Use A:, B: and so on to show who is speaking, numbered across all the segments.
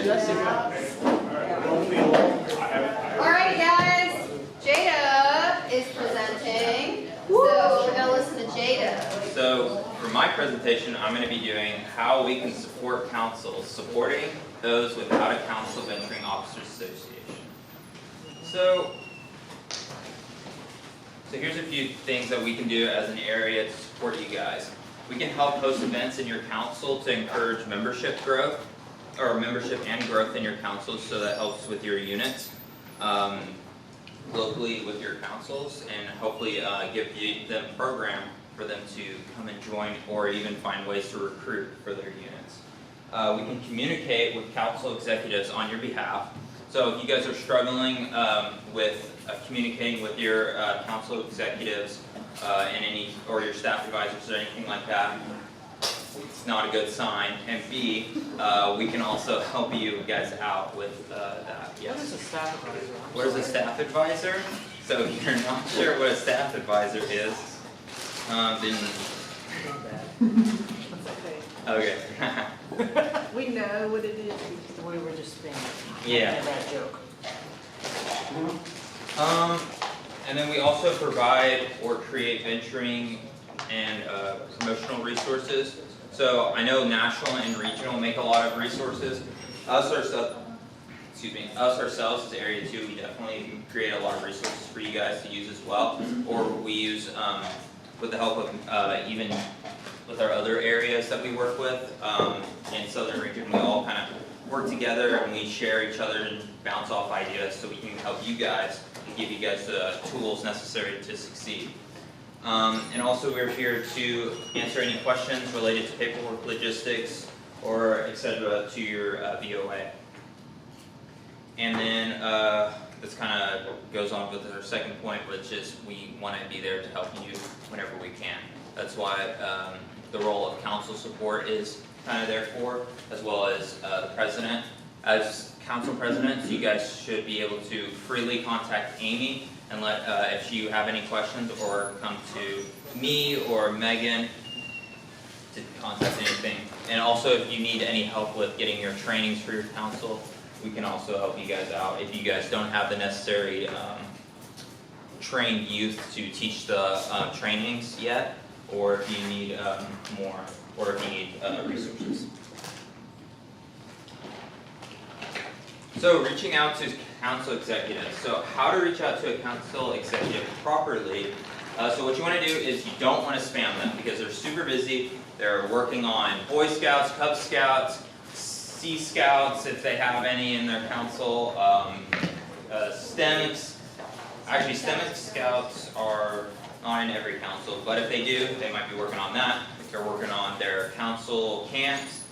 A: Jessica.
B: Alright guys, Jada is presenting, so we're going to listen to Jada.
C: So for my presentation, I'm going to be doing how we can support councils, supporting those without a council venturing officers association. So here's a few things that we can do as an area to support you guys. We can help host events in your council to encourage membership growth, or membership and growth in your councils, so that helps with your units locally with your councils, and hopefully give them a program for them to come and join, or even find ways to recruit for their units. We can communicate with council executives on your behalf. So if you guys are struggling with communicating with your council executives and or your staff advisors or anything like that, it's not a good sign. And B, we can also help you guys out with that. Yes.
A: What is a staff advisor?
C: What is a staff advisor? So if you're not sure what a staff advisor is, then okay.
A: We know what it is. We were just thinking.
C: Yeah.
A: That joke.
C: And then we also provide or create venturing and promotional resources. So I know national and regional make a lot of resources. Us ourselves as Area 2, we definitely create a lot of resources for you guys to use as well. Or we use, with the help of even with our other areas that we work with in Southern Region, we all kind of work together and we share each other and bounce off ideas so we can help you guys and give you guys the tools necessary to succeed. And also we're here to answer any questions related to paperwork, logistics, or etc. to your VOA. And then this kind of goes on with our second point, which is we want to be there to help you whenever we can. That's why the role of council support is kind of there for, as well as the president. As council presidents, you guys should be able to freely contact Amy and let if you have any questions, or come to me or Megan to contact anything. And also if you need any help with getting your trainings for your council, we can also help you guys out. If you guys don't have the necessary trained youth to teach the trainings yet, or if you need more, or if you need resources. So reaching out to council executives. So how to reach out to a council executive properly. So what you want to do is you don't want to spam them because they're super busy. They're working on Boy Scouts, Cub Scouts, Sea Scouts if they have any in their council. STEMs. Actually, STEM Scouts are not in every council, but if they do, they might be working on that. They're working on their council camps.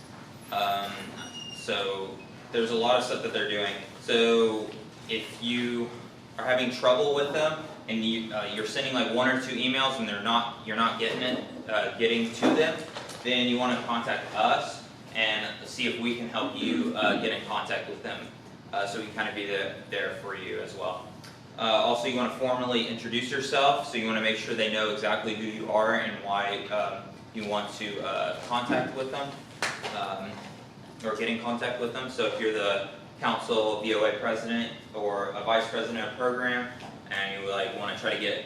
C: So there's a lot of stuff that they're doing. So if you are having trouble with them and you're sending like 1 or 2 emails and you're not getting to them, then you want to contact us and see if we can help you get in contact with them. So we can kind of be there for you as well. Also, you want to formally introduce yourself, so you want to make sure they know exactly who you are and why you want to contact with them, or get in contact with them. So if you're the council VOA president or a vice president of program, and you want to try to get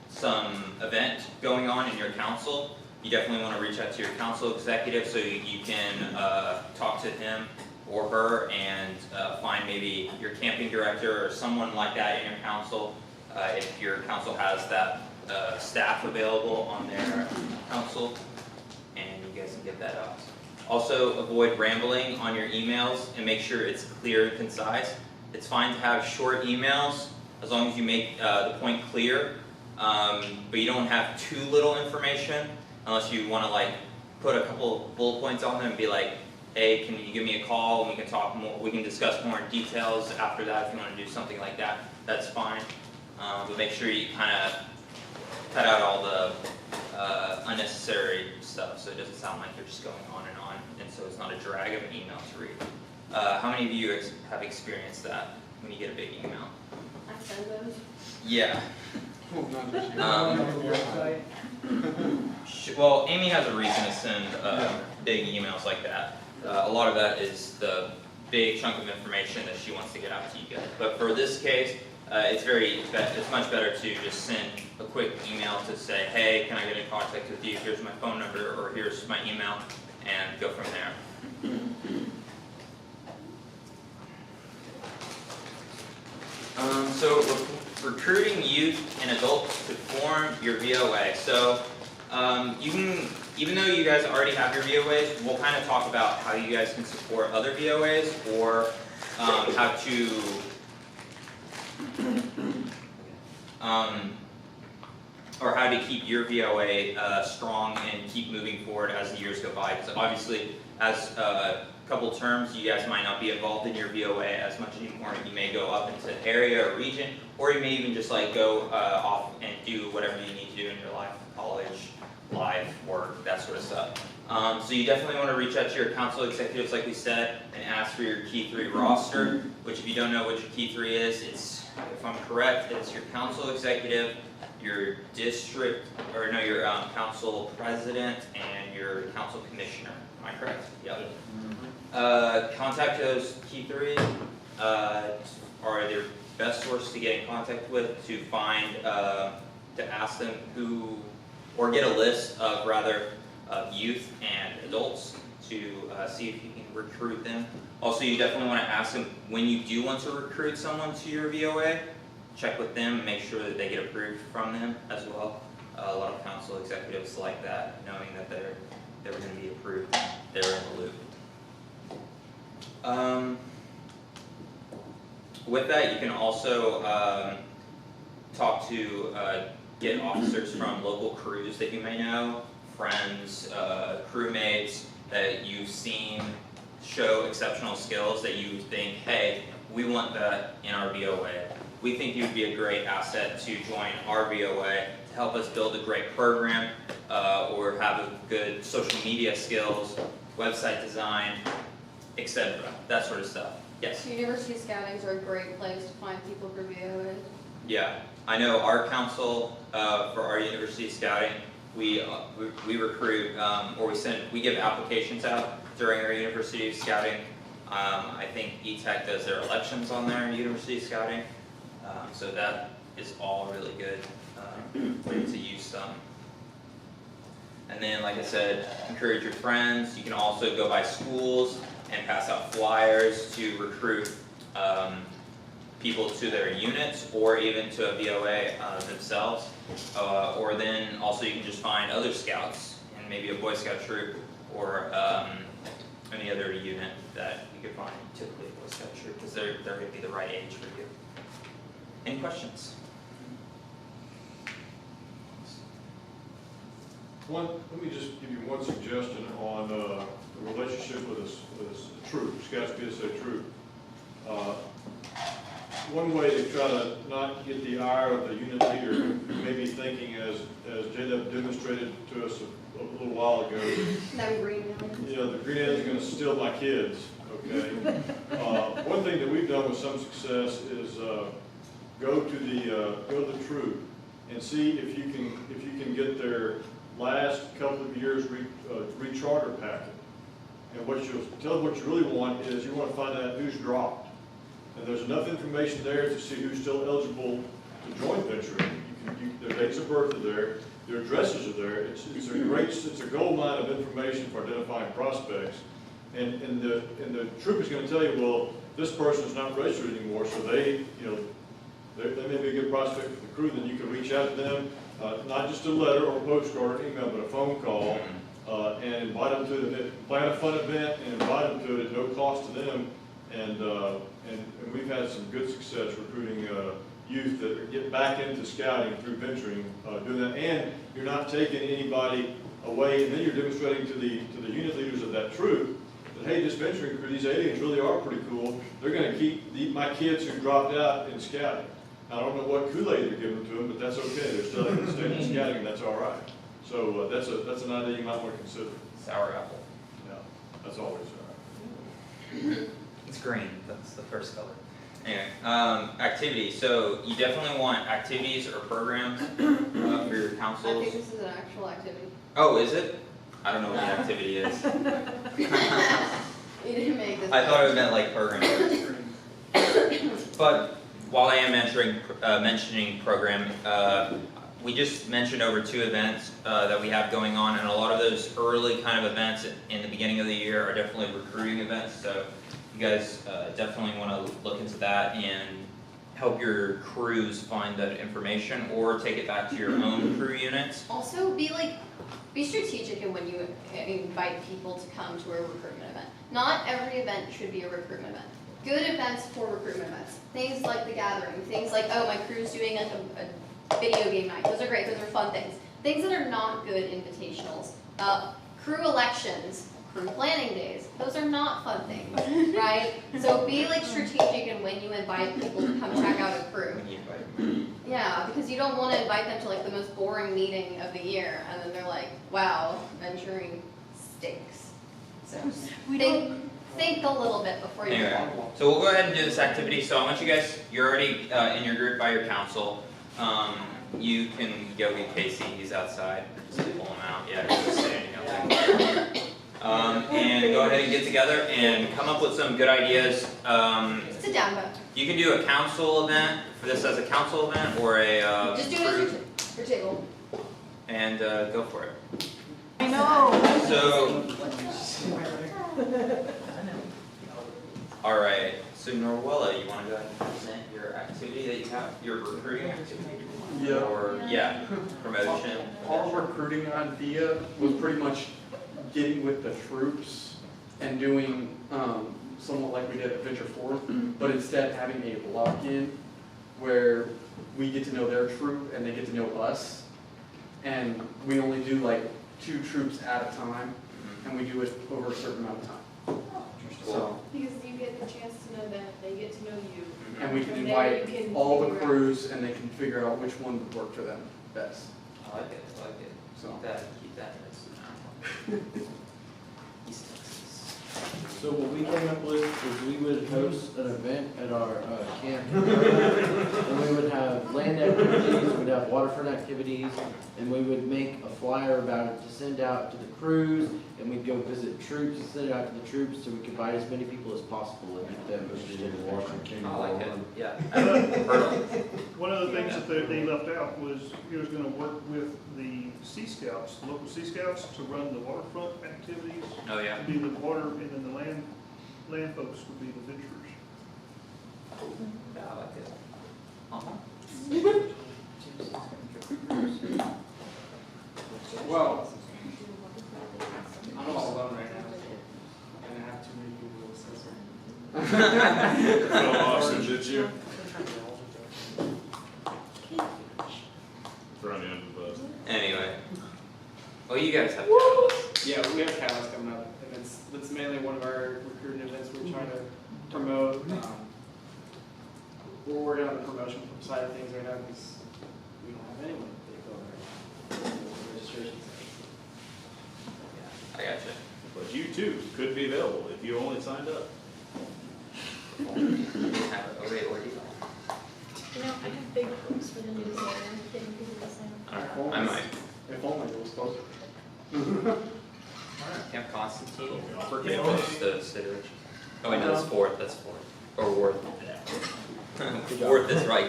C: some event going on in your council, you definitely want to reach out to your council executive so you can talk to him or her and find maybe your camping director or someone like that in your council, if your council has that staff available on their council, and you guys can get that out. Also, avoid rambling on your emails and make sure it's clear and concise. It's fine to have short emails as long as you make the point clear, but you don't have too little information unless you want to put a couple bullet points on them and be like, hey, can you give me a call and we can talk more, we can discuss more details after that if you want to do something like that, that's fine. But make sure you kind of cut out all the unnecessary stuff so it doesn't sound like you're just going on, and so it's not a drag of an email to read. How many of you have experienced that when you get a big email?
B: I send those.
C: Yeah. Well, Amy has a reason to send big emails like that. a lot of that is the big chunk of information that she wants to get out to you guys. But for this case, it's much better to just send a quick email to say, hey, can I get in contact with you? Here's my phone number, or here's my email, and go from there. So recruiting youth and adults to form your VOA. So you can, even though you guys already have your VOAs, we'll kind of talk about how you guys can support other VOAs, or how to keep your VOA strong and keep moving forward as the years go by. Because obviously, as a couple terms, you guys might not be involved in your VOA as much anymore. You may go up into the area or region, or you may even just like go off and do whatever you need to do in your life, college, life, work, that sort of stuff. So you definitely want to reach out to your council executives, like we said, and ask for your Key 3 roster, which if you don't know what your Key 3 is, it's, if I'm correct, it's your council executive, your district, or no, your council president, and your council commissioner. Am I correct? Yep. Contact those Key 3 are their best source to get in contact with, to find, to ask them who, or get a list of rather youth and adults to see if you can recruit them. Also, you definitely want to ask them when you do want to recruit someone to your VOA, check with them, make sure that they get approved from them as well. A lot of council executives like that, knowing that they're going to be approved, they're in the loop. With that, you can also talk to, get officers from local crews that you may know, friends, crewmates that you've seen show exceptional skills that you think, hey, we want that in our VOA. We think you'd be a great asset to join our VOA to help us build a great program, or have a good social media skills, website design, etc. That sort of stuff. Yes?
B: University scoutings are a great place to find people for VOAs.
C: Yeah, I know our council, for our university scouting, we recruit, or we give applications out during our university scouting. I think E-Tech does their elections on their university scouting, so that is all really good way to use some. And then, like I said, encourage your friends. You can also go by schools and pass out flyers to recruit people to their units, or even to a VOA themselves. Or then also you can just find other scouts and maybe a Boy Scout troop, or any other unit that you could find, typically a Boy Scout troop, because they're going to be the right age for you. Any questions?
D: Let me just give you one suggestion on the relationship with a troop, Scouts PSA troop. One way to try to not get the ire of the unit leader, who may be thinking, as J-Dub demonstrated to us a little while ago,
B: No green aliens.
D: you know, the green aliens are going to steal my kids. Okay. One thing that we've done with some success is go to the troop and see if you can get their last couple of years recharter packet. And what you really want is you want to find out who's dropped. And there's enough information there to see who's still eligible to join venturing. Their dates of birth are there, their addresses are there. It's a gold mine of information for identifying prospects. And the troop is going to tell you, well, this person is not registered anymore, so they may be a good prospect for the crew. Then you can reach out to them, not just a letter or a postcard or email, but a phone call, and invite them to plan a fun event and invite them to it at no cost to them. And we've had some good success recruiting youth that get back into scouting through venturing, doing that. And you're not taking anybody away, and then you're demonstrating to the unit leaders of that troop that, hey, this venturing crew, these aliens really are pretty cool. They're going to keep my kids who dropped out in scouting. I don't know what Kool-Aid they're giving to them, but that's okay. They're still staying in scouting, and that's all right. So that's an idea you might want to consider.
C: Sour apple.
D: Yeah, that's always all right.
C: It's green, that's the first color. Anyway, activities. So you definitely want activities or programs for your
B: I
C: councils.
B: think this is an actual activity.
C: Oh, is it? I don't know what the activity is.
B: You didn't make this.
C: I thought it meant like program. But while I am mentioning program, we just mentioned over 2 events that we have going on, and a lot of those early kind of events in the beginning of the year are definitely recruiting events. So you guys definitely want to look into that and help your crews find that information, or take it back to your own crew units.
B: Also, be strategic in when you invite people to come to a recruitment event. Not every event should be a recruitment event. Good events for recruitment events. Things like the gathering, things like, oh, my crew's doing like a video game night. Those are great, those are fun things. Things that are not good invitationals. Crew elections, crew planning days, those are not fun things, right? So be like strategic in when you invite people to come check out a crew.
C: When you invite them.
B: Yeah, because you don't want to invite them to like the most boring meeting of the year, and then they're like, wow, venturing stinks. So think a little bit before you
C: Anyway,
B: go.
C: so we'll go ahead and do this activity. So I want you guys, you're already in your group by your council. You can go get Casey, he's outside. Just pull him out, yeah, he's just standing out there. And go ahead and get together and come up with some good ideas.
B: Sit down, but
C: You can do a council event, for this as a council event, or a
B: just do it
C: crew,
B: at your table.
C: and go for it.
A: I know.
C: So, alright, so Norwella, you wanna go ahead and present your activity that you have, your recruiting activity?
E: Yeah.
C: Or, yeah, promotion?
E: Our recruiting idea was pretty much getting with the troops and doing somewhat like we did at Venture Forth, but instead having a lock-in where we get to know their troop and they get to know us. And we only do like 2 troops at a time, and we do it over a certain amount of time. So,
F: Because you get the chance to know them, they get to know you.
E: and we can
F: From there
E: invite
F: you can
E: all the
F: figure out-
E: crews and they can figure out which one would work for them best.
C: I like it, I like it.
E: So.
C: Keep that next to East Texas.
G: So what we came up with was we would host an event at our camp. And we would have land activities, we'd have waterfront activities, and we would make a flyer about it to send out to the crews, and we'd go visit troops and send it out to the troops so we could invite as many people as possible and get them interested in Washington.
C: I like it, yeah.
H: One of the things that they left out was he was gonna work with the Sea Scouts, the local Sea Scouts, to run the waterfront activities.
C: Oh, yeah?
H: To be the water, and then the land folks would be the venturers.
C: Yeah, I like it.
I: Well, I'm all alone right now, and I have too many people to assess.
D: Fell off, did you? Thrown you under the bus.
C: Anyway. Well, you guys have to tell us.
I: Yeah, we have catalyst coming up, and that's mainly one of our recruiting events we're trying to promote. We're working on the promotion side of things right now because we don't have anyone to take over registration.
C: I gotcha.
D: But you too could be available if you only signed up.
C: Have it. Oh, wait, where do you go?
F: You know, I have big hopes for the newsletter, getting people to sign up.
C: Alright, I might.
E: If only it was closer.
C: Camp Constantine, for campus, the situation. Oh, wait, no, that's Fourth, or Worth. Fourth is right.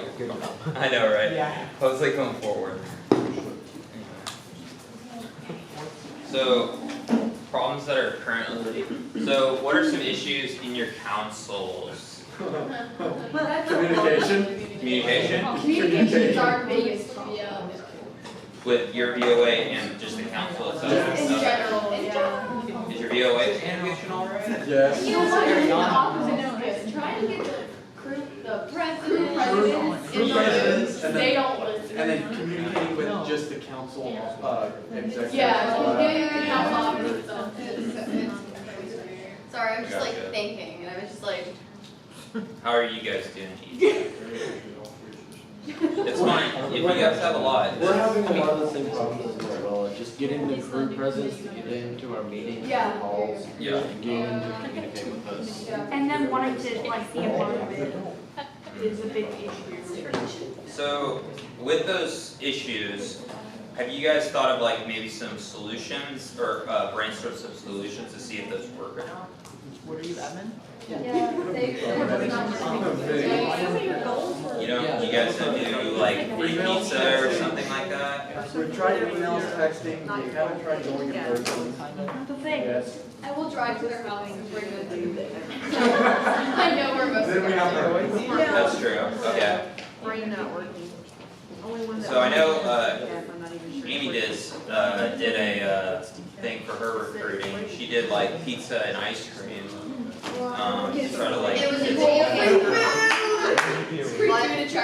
C: I know, right? Yeah. I was like going forward. So, problems that are currently, so what are some issues in your councils?
E: Communication.
C: Communication?
F: Communication is our biggest problem. Yeah.
C: With your VOA and just the council itself?
F: In general, yeah.
C: Is your VOA communication all right?
E: Yes.
F: You know what, it's the opposite of this, trying to get the presidents in
E: Presidents,
F: the,
E: and
F: they
E: then-
F: don't listen.
E: And then communicating with just the council, executive.
F: Yeah, getting the council office stuff.
B: Sorry, I'm just like
C: Gotcha.
B: thinking, and I was just like,
C: How are you guys doing? It's fine, if you guys have a lot.
G: We're having a lot of the same problems as well, just getting the crew presence to get into our meetings
F: Yeah.
G: and calls.
C: Yeah.
G: And getting them to communicate with us.
F: And then wanting to like be a part of it is a big issue.
C: So, with those issues, have you guys thought of like maybe some solutions or brainstorm some solutions to see if those work or not?
A: What are you, admin?
B: Yeah,
C: You know, you guys don't do like free pizza or something like that?
E: We've tried emails, texting, we haven't tried going in person. Yes.
B: I will drive to their house and bring them to I know where most of
E: Then we have
B: them are.
E: to.
C: That's true, okay.
A: Brain not working. Only one that.
C: So I know,
A: Yeah, I'm not even sure.
C: Amy did a thing for her recruiting. She did like pizza and ice cream. Sort of like.
B: It was a video game.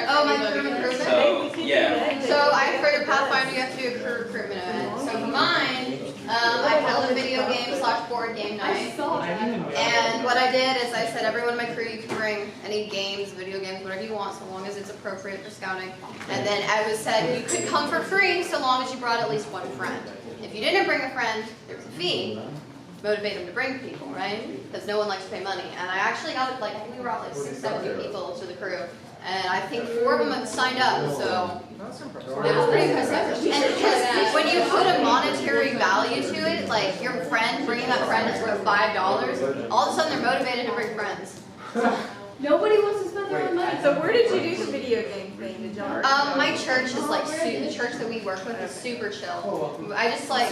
B: Oh, my crew recruitment?
C: So, yeah.
B: So I for your Pathfinder, you have to do a crew recruitment event. So for mine, I held a video game / board game night. And what I did is I said, everyone in my crew, you can bring any games, video games, whatever you want, so long as it's appropriate for scouting. And then I was said, you could come for free, so long as you brought at least one friend. If you didn't bring a friend, there was a fee. Motivate them to bring people, right? Because no one likes to pay money. And I actually got like, we were out like 6-7 people to the crew. And I think 4 of them have signed up, so it was pretty impressive. And because when you put a monetary value to it, like your friend, bringing that friend is worth $5, all of a sudden they're motivated to bring friends.
F: Nobody wants to spend their own money.
A: So where did you do the video game thing? Did y'all?
B: My church is like, the church that we work with is super chill. I just like,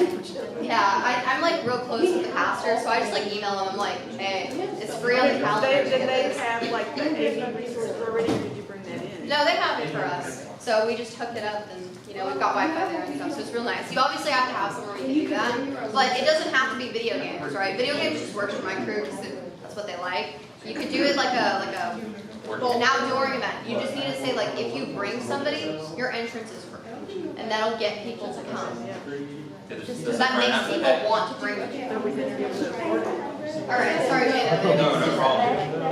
B: yeah, I'm like real close with the pastor, so I just like email them, I'm like, hey, it's free on the calendar.
A: Did they have like the AV resources already, or did you bring that in?
B: No, they have it for us. So we just hooked it up and, you know, we've got Wi-Fi there and stuff, so it's real nice. You obviously have to have somewhere where you can do that, but it doesn't have to be video games, right? Video games just works for my crew because that's what they like. You could do it like an outdoor event. You just need to say like, if you bring somebody, your entrance is free, and that'll get people to come. Because that makes people want to bring people. All right, sorry, Jada.
C: No problem.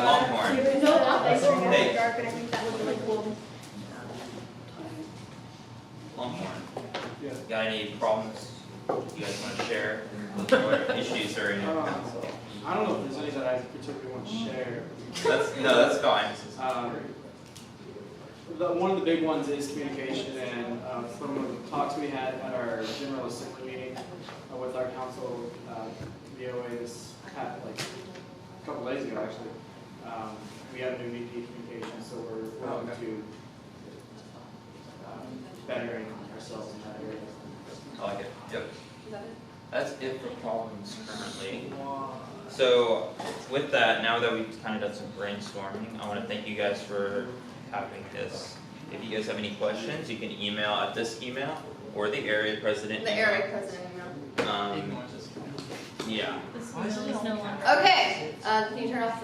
C: Longhorn. Hey. Longhorn. Got any problems you guys want to share? Or issues or anything?
I: I don't know if there's any that I particularly want to share.
C: That's fine.
I: One of the big ones is communication, and from the talks we had at our General Assembly meeting with our council, VOA, this like a couple days ago actually, we have a new VP communication, so we're looking to bettering ourselves in that area.
C: I like it. Yep. That's it for problems currently. So with that, now that we've kind of done some brainstorming, I want to thank you guys for having this. If you guys have any questions, you can email at this email or the area president
B: The
C: email.
B: area president email.
C: Yeah.
B: Okay, can you turn off the